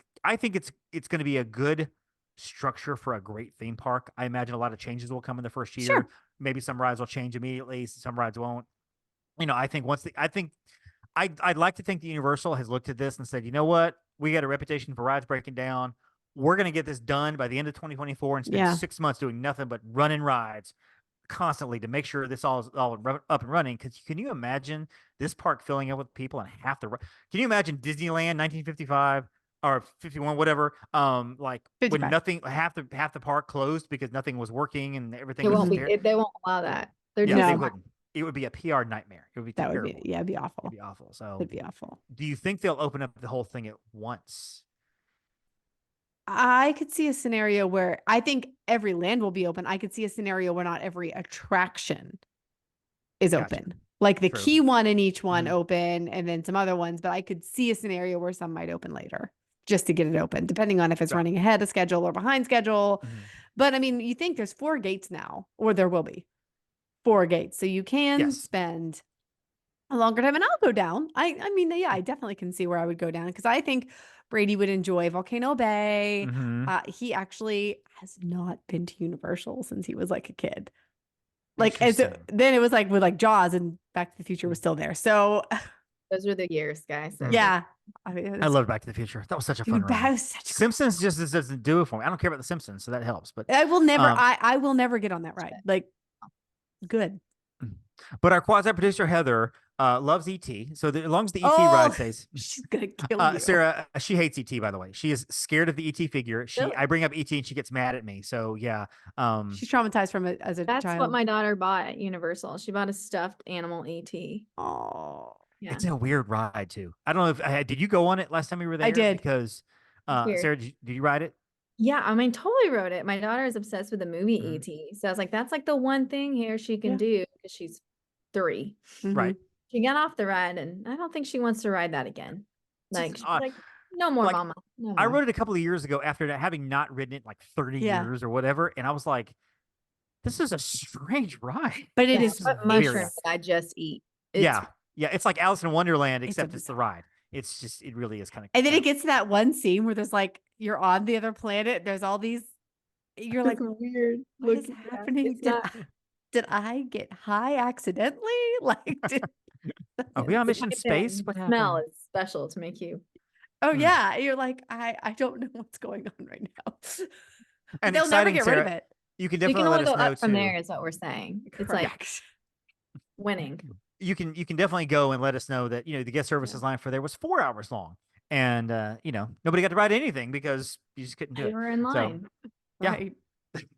going to be a good structure for a great theme park. I imagine a lot of changes will come in the first year. Sure. Maybe some rides will change immediately. Some rides won't. I think I'd like to think the Universal has looked at this and said, you know what, we got a reputation for rides breaking down. We're going to get this done by the end of 2024 and spend 6 months doing nothing but running rides constantly to make sure this all is up and running. Because can you imagine this park filling up with people and half the? Can you imagine Disneyland 1955? or 51, whatever. Like when 55. nothing, half the park closed because nothing was working and everything It was won't be. there. They won't allow that. They're Yeah, just they No. wouldn't. It would be a PR nightmare. It would be That would terrible. be, it'd be awful. It'd be awful. So It'd be awful. do you think they'll open up the whole thing at once? I could see a scenario where I think every land will be open. I could see a scenario where not every attraction is Gotcha. open. Like the True. key one in each one Mhm. open and then some other ones, but I could see a scenario where some might open later just to get it open, depending on if it's Right. running ahead of schedule or behind schedule. Mhm. But I mean, you think there's 4 gates now, or there will be 4 gates. So you can Yes. spend a longer time, and I'll go down. I mean, yeah, I definitely can see where I would go down because I think Brady would enjoy Volcano Bay. Mhm. He actually has not been to Universal since he was like a kid. Like, and so Interesting. then it was like with like Jaws and Back to the Future was still there. So Those were the years, guys. So yeah, I mean, I it's- love Back to the Future. That was such a fun dude, that ride. was such a Simpsons just doesn't do it for me. I don't care about the Simpsons, so that helps. But I will never, Um, I will never get on that ride. Like, good. our quasi producer Heather loves ET. So as long as the ET Oh, ride stays. she's gonna kill you. Sarah, she hates ET, by the way. She is scared of the ET figure. Really? I bring up ET and she gets mad at me. So yeah. She's traumatized from it as a that's child. what my daughter bought at Universal. She bought a stuffed animal ET. Oh, Yeah. It's a weird ride too. I don't know if did you go on it last time we were there? I did. Because Weird. Sarah, did you ride it? Yeah, I mean, totally wrote it. My daughter is obsessed with the movie Mhm. ET. So I was like, that's like the one thing here she can Yeah. do because she's 3. Right. She got off the ride and I don't think she wants to ride that again. Like, she's like, no more, like, mama. No I more. rode it a couple of years ago after having not ridden it like 30 Yeah. years or whatever. And I was like, this is a strange ride. But it Yeah, is what very mushrooms odd. did I just eat? It's Yeah. Yeah. It's like Alice in Wonderland, It's except it's the ride. It's just, it really is kind of. And then it gets to that one scene where there's like, you're on the other planet. There's all these, you're like, weird. what is looking at it. happening? It's not- Did I get high accidentally? Like, Are we on it's Mission like Space? the What smell happened? is special to make you. oh Hmm. yeah. You're like, I don't know what's going on right now. But And they'll never exciting, get rid of Sarah, it. You can You definitely can let only us go know up from too. there, is what we're saying. It's like Correct. winning. You can definitely go and let us know that, the guest services line for there was 4 hours long. And nobody got to ride anything because you just couldn't do We it. were in line. Yeah. Right.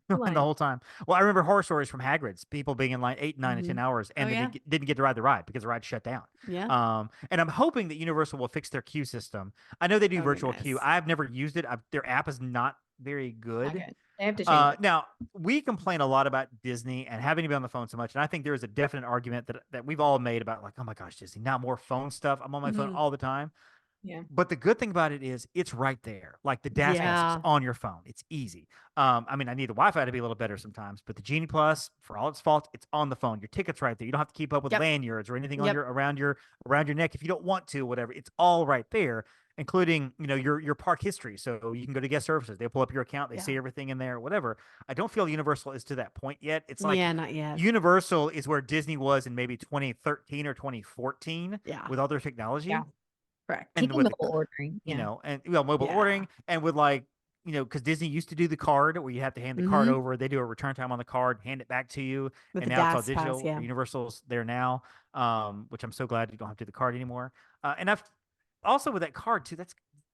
And line. the whole time. Well, I remember horror stories from Hagrid's, people being in line 8, 9, and 10 hours, and Oh, then yeah. they didn't get to ride the ride because the ride shut down. Yeah. And I'm hoping that Universal will fix their queue system. I know they do That would be virtual queue. nice. I've never used it. Their app is not very Not good. good. They have to change it. Now, we complain a lot about Disney and having to be on the phone so much. And I think there is a definite argument that we've all made about, like, oh my gosh, Disney, not more phone stuff. I'm on my phone Mhm. all the time. Yeah. But the good thing about it is it's right there. Like the dash pass Yeah. is on your phone. It's easy. I mean, I need the Wi-Fi to be a little better sometimes, but the Genie Plus, for all its faults, it's on the phone. Your ticket's right there. You don't have to keep up with Yep. lanyards or anything on Yep. around your neck if you don't want to, whatever. It's all right there, including your park history. So you can go to guest services. They pull up your account. They see Yeah. everything in there, whatever. I don't feel Universal is to that point yet. It's like Yeah, not yet. Universal is where Disney was in maybe 2013 or 2014 Yeah. with all their technology. Yeah. Correct. And Even with mobile ordering. Yeah. and mobile Yeah. ordering, and with because Disney used to do the card where you have to hand the card Mhm. over. They do a return time on the card, hand it back to you, With and the now it's all DAS pass, digital. yeah. Universal's there now, which I'm so glad you don't have to do the card anymore. And I've also with that card too.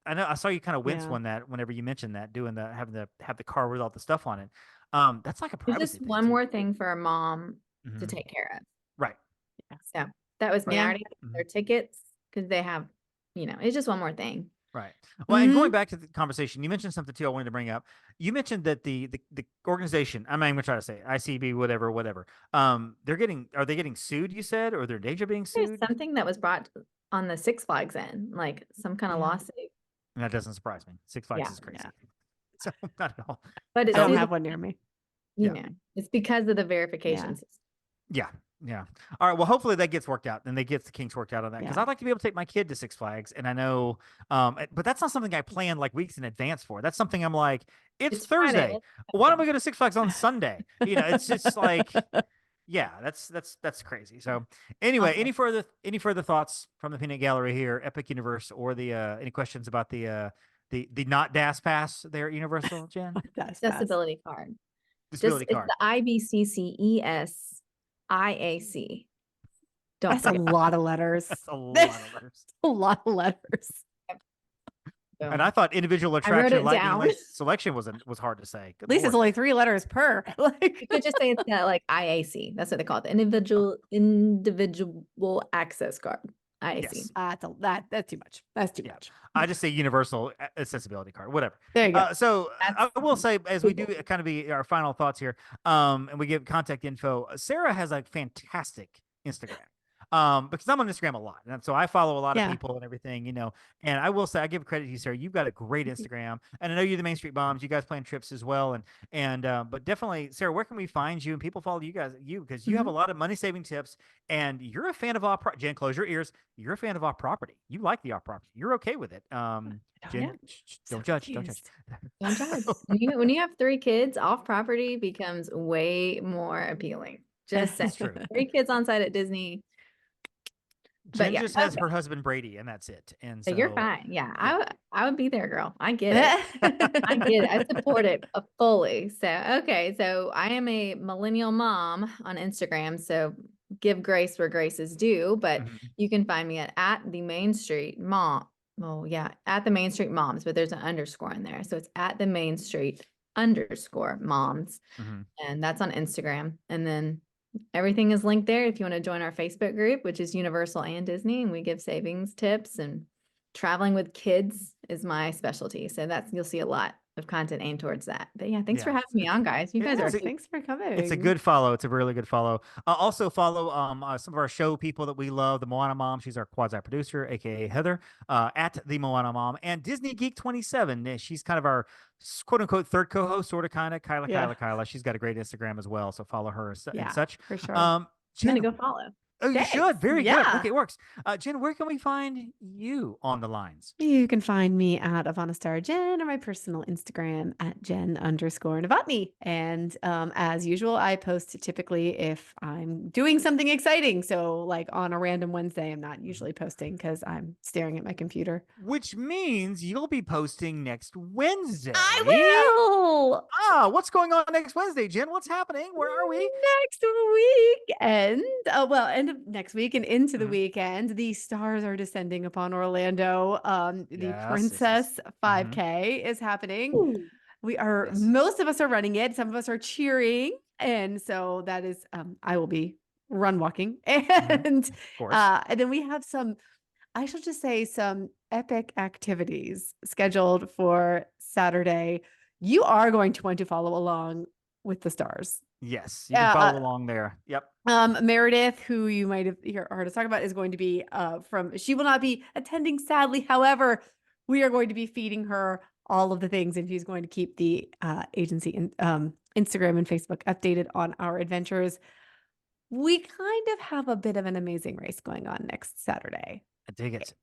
I know I saw you kind of wince Yeah. whenever you mentioned that having to have the card with all the stuff on it. That's like a It's privacy just thing, one too. more thing for a mom to Mhm. take care of. Right. So that was me. I Yeah. already got their Mhm. tickets because they have, it's just one more thing. Right. Well, and going Mhm. back to the conversation, you mentioned something too I wanted to bring up. You mentioned that the organization, I'm not even gonna try to say it, ICB, whatever. Are they getting sued, you said, or they're in danger of being There's sued? something that was brought on the Six Flags end, like some kind of Yeah. lawsuit. And that doesn't surprise me. Six Flags Yeah. is crazy. Yeah. So not at all. But it's I don't due to- have one near me. Yeah. it's because of the verification Yeah. system. Yeah. Yeah. All right. Well, hopefully that gets worked out and they get the kinks worked out on that because Yeah. I'd like to be able to take my kid to Six Flags. And I know, but that's not something I plan like weeks in advance for. That's something I'm like, it's Friday, Thursday. let's Why don't go. we go to Six Flags on Sunday? It's just like, yeah, that's crazy. So anyway, Awesome. any further thoughts from the Peanut Gallery here, Epic Universe, or the any questions about the not DAS pass there at Universal, Jen? That's fast. Accessibility card. Disability It's card. the IBCCES-IAC. Don't That's a forget. lot of letters. That's a lot of letters. A lot of letters. And I thought individual I wrote attraction it lightning down. lane selection was hard to say. Good At least it's Lord. only 3 letters per. Like You could just say it's got like IAC. That's what they call it. The individual access card. IAC. Yes. That's too much. That's too Yeah. much. I just say universal accessibility card, whatever. There you go. So I will say, as we do Google. kind of be our final thoughts here, and we give contact info, Sarah has a fantastic Instagram. Because I'm on Instagram a lot. And so I follow a lot of people and everything, you know. And I will say, I give credit to you, Sarah. You've got a great Instagram. And I know you're the Main Street Moms. You guys plan trips as well. But definitely, Sarah, where can we find you and people follow you guys? Because you have a lot of money saving tips and you're a fan of off property. Jen, close your ears. You're a fan of off property. You like the off property. You're okay with it. Jen, don't judge. Don't judge. Don't judge. When you have 3 kids, off property becomes way more appealing. Just saying. That's true. 3 kids on site at Disney. Jen just has her husband Brady, and that's it. And So so you're fine. Yeah, I would be there, girl. I get it. I get it. I support it fully. So so I am a millennial mom on Instagram. So give grace where grace is due. But you can find me at the Main Street Mom. Well, yeah, at the Main Street Moms, but there's an underscore in there. So it's at the Main Street _ moms. And that's on Instagram. And then everything is linked there if you want to join our Facebook group, which is Universal and Disney. And we give savings tips, and traveling with kids is my specialty. So you'll see a lot of content aimed towards that. But yeah, thanks for having me on, guys. You guys are thanks for coming. It's a good follow. It's a really good follow. Also follow some of our show people that we love. The Moana Mom, she's our quasi producer, aka Heather, at the Moana Mom, and Disney Geek 27. She's kind of our quote unquote third co-host, sort of kind of Kyla. She's got a great Instagram as well, so follow her and such. For sure. I'm gonna go follow. Oh, you should. Very good. Yeah. Okay, it works. Jen, where can we find you on the lines? You can find me at Ivana Jen or my personal Instagram at Jen_Novotny. And as usual, I post typically if I'm doing something exciting. So like on a random Wednesday, I'm not usually posting because I'm staring at my computer. Which means you'll be posting next Wednesday. I will. What's going on next Wednesday, Jen? What's happening? Where are we? Next weekend. End of next week and into the weekend, the stars are descending upon Orlando. The Princess 5K is happening. Ooh. We are most of us are running it. Some of us are cheering. And so that is I will be run walking. And then we have some, I shall just say, some epic activities scheduled for Saturday. You are going to want to follow along with the stars. Yes, you can follow along there. Yep. Meredith, who you might have heard us talk about, is going to be she will not be attending, sadly. However, we are going to be feeding her all of the things, and she's going to keep the agency and Instagram and Facebook updated on our adventures. We kind of have a bit of an amazing race going on next Saturday. I dig it.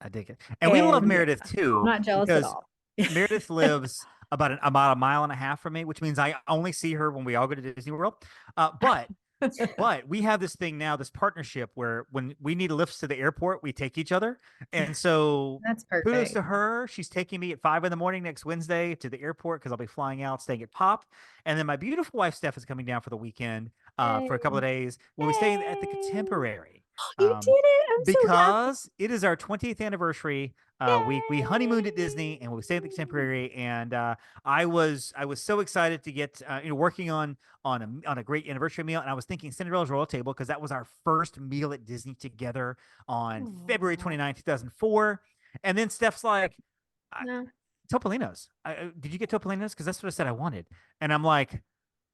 And we love Meredith too. I'm not jealous at all. Meredith lives about a mile and a half from me, which means I only see her when we all go to Disney World. But we have this thing now, this partnership where when we need lifts to the airport, we take each other. And so that's perfect. Kudos to her. She's taking me at 5 a.m. next Wednesday to the airport because I'll be flying out, staying at Pop. And then my beautiful wife, Steph, is coming down for the weekend for a couple of days. We'll be staying at the Contemporary. You did it. I'm because so it is our 20th anniversary. We honeymooned at Disney and we stayed at the Contemporary, and I was so excited to get working on a great anniversary meal, and I was thinking Cinderella's Royal Table because that was our first meal at Disney together on February 29th, 2004. And then Steph's like, Topolino's. Did you get Topolino's? Because that's what I said I wanted. And I'm like,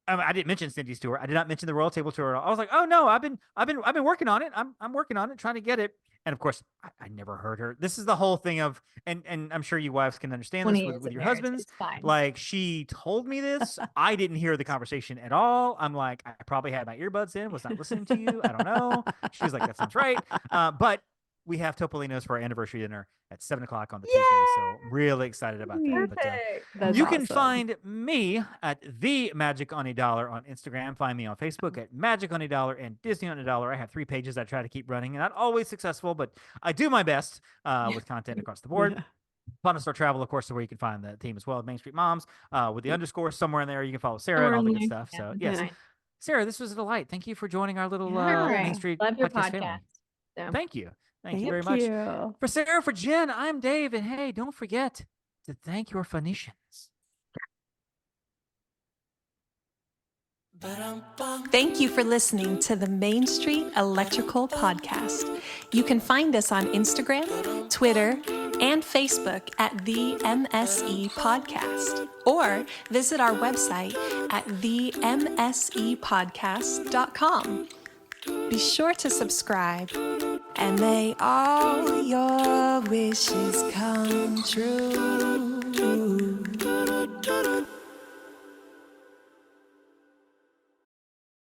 I didn't mention Cindy's tour. I did not mention the Royal Table tour. I was like, oh no, I've been working on it. I'm working on it, trying to get it. And of course, I never heard her. This is the whole thing of, and I'm sure you wives can understand this with your husbands. Like, she told me this. I didn't hear the conversation at all. I'm like, I probably had my earbuds in, was not listening to you. I don't know. She's like, that sounds right. But we have Topolino's for our anniversary dinner at 7:00 on the Tuesday. So really excited about that. But, you can find me at the Magic on a Dollar on Instagram. Find me on Facebook at Magic on a Dollar and Disney on a Dollar. I have 3 pages I try to keep running, and not always successful, but I do my best with content across the board. Fun Star Travel, of course, is where you can find the team as well, Main Street Moms, with the underscore somewhere in there. You can follow Sarah and all the good stuff. So yes, Sarah, this was a delight. Thank you for joining our little Main Street Love your podcast. Family. So. Thank you. Thank you very much. For Sarah, for Jen, I'm Dave. And hey, don't forget to thank your Phoenicians. Thank you for listening to the Main Street Electrical Podcast. You can find us on Instagram, Twitter, and Facebook at the MSE Podcast, or visit our website at themsepodcast.com. Be sure to subscribe, and may all your wishes come true.